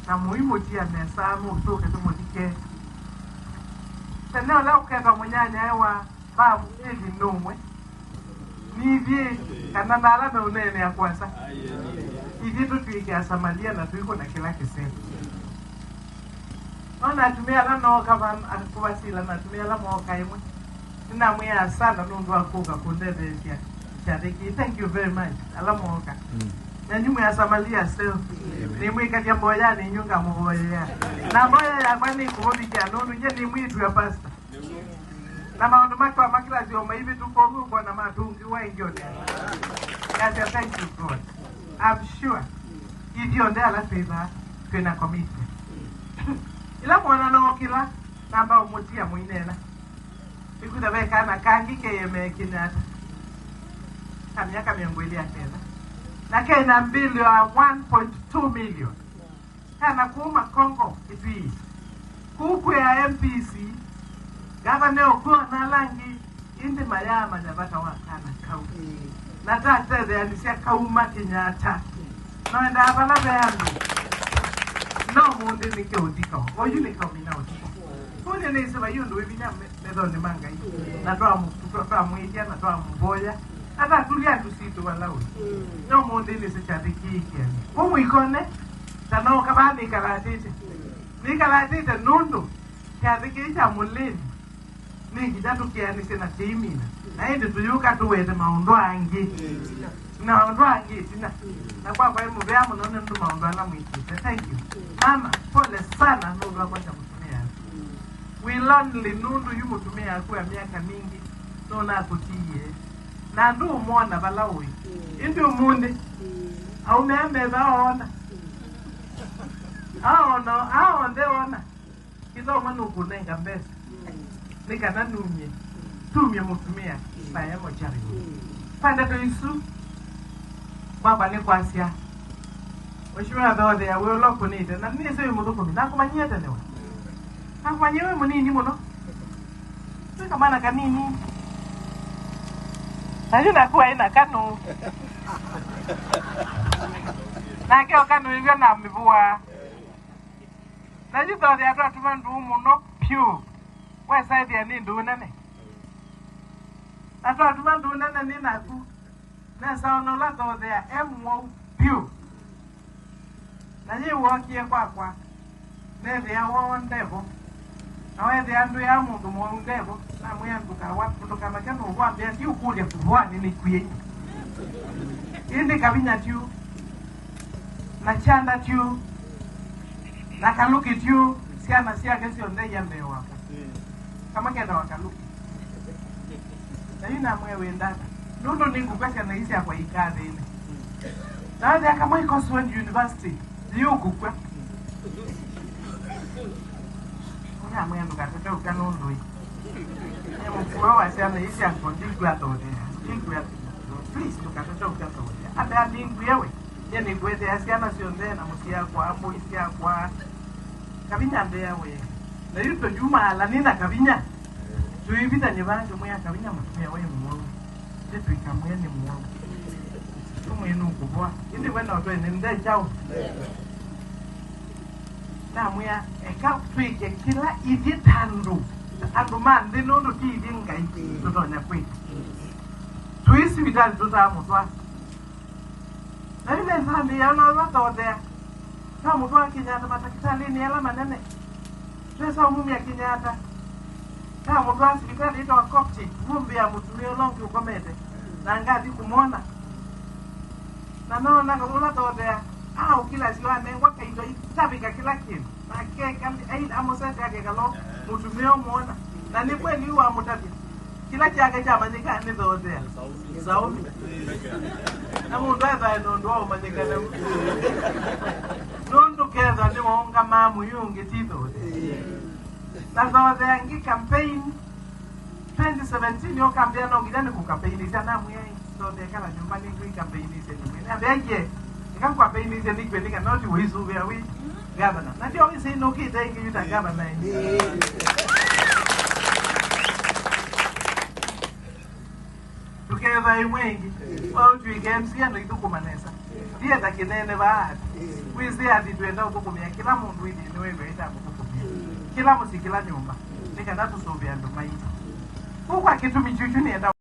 na muhimu tia nesa mu ke to modike tena la ukenda munyanya ewa ba hivi nomwe ni vie kana nala na unene ya kwanza hivi tu tuikia Samaria na tuiko na kila kisema ona tumia la no kama akubasila na tumia la moka imwe nina mwe sana nundu akuka kundebesia chadiki. Thank you very much ala moka na nyumu ya Samaria self ni mwika ya mboya ni nyunga mboya na mboya ya kwani kubobikia nundu nye ni mwitu ya pasta na maondo make wa makila zioma hivi tuko huko na matungi wengi yote. Yes, thank you God. I'm sure if you're there la favor tuna commitment ila mwana no kila namba umutia muinena ikuda beka na kangi ke yemekinata kamiaka miongwili ya tena na kena mbili wa 1.2 million kana kuma Kongo hivi kuku ya MPC gavana okuwa na langi indi mayama jabata wakana kau na tate ya nisia kauma Kenyatta no enda abala beyandu no mundi ni ke udika oyu ni kaumina udika kune ni sema yundu wibinya medoni manga hii na toa mwikia na toa mboya ata tulia tusitu walau no mundi ni sechadiki ikiani umu ikone tano kabani nikalatite nundu kadiki icha mulini niki jatu kiani sina timina na hindi tuyuka tuwete maundu angi na maundu angi tina na kwa himu veamu none ndu maundu ala mwikite. Thank you mama, pole sana nundu wako cha mutumia we lonely nundu yu mutumia akuwa miaka mingi nuna akutie na ndu umona balawi indi umundi au meambeza aonde ona kizo manu kunenga mbesa nika nanumye tumye mutumia baya mochari panda to isu baba ni kwasia oshura dode ya we loko ni na ni se mu doko na kumanyeta ne wa na kumanyewe munini muno sika mana kanini najua kuwa ina kanu na keo kanu hivyo na mvua najua dode ya toa tumandu muno piu we side ya ni ndunene atoa tumandu nene ni naku na saono la dode ya emwo piu na nyi wokie kwa neve ya wondevo na weze andu ya mundu mwondevo na mwendu kawa kutoka makano uwambia tiu kulia kufuani ni kuye indi kabinya tiu na chanda tiu na kaluki tiu siana siya kesi onde ya mbewa kama kenda wakaluki na yuna mwewe ndaka nundu ningu kwesi anaisi ya kwa ikade ile na weze kama iko Swan University yuku kwa una mwendu katete ukanundu mkua wasiana isi ya kondigwa tode please tukatete ukatode ata ningu yewe ye ningu ete asiana sionde na musia kwa ambo isia kwa kabinya mbea we na yuto juma ala nina kabinya tuivita nyebanjo mwea kabinya mutumia we mwongo jetu ikamwe ni mwongo tumwenu kubwa indi wena otoe nende chao na mwea eka twike kila iditandu andu mande nondo ki idinga iki tutonya kwiki tuisi vitali tuta mutwa na vile nzambi ya unawaza odea kama mutwa Kenyatta matakitali ni ala manene tuesa umumi ya Kenyatta kama mutwa sibitali ito wa Coptic vumbi ya mutumio longi ukomete na ngazi kumona na no na kula todea au kila ziwane waka ito itabika kila kitu na keka ai amosete yake kalo mutumio muona na ni kweli wa mutabi kila chake cha manyika ni todea saumi na mundu eza ndo wa manyika na nundu keza ni waonga mamu yungi tito na todea ngi campaign 2017 yo campaign no gidani ku campaign sana mwe todea kala nyumbani ku campaign ise na beje ika ku campaign ise ni kwendika not wizu we we governor na ndio ise no kite ingi yuta governor tukeva imwengi au tuige MC ndo ituko manesa ndiye takinene baadhi wizi ati twenda kukumia kila mundu ili niwe wenda kukumia kila musikila nyumba nikana tusovya ndo maiti huko akitu michuchu nienda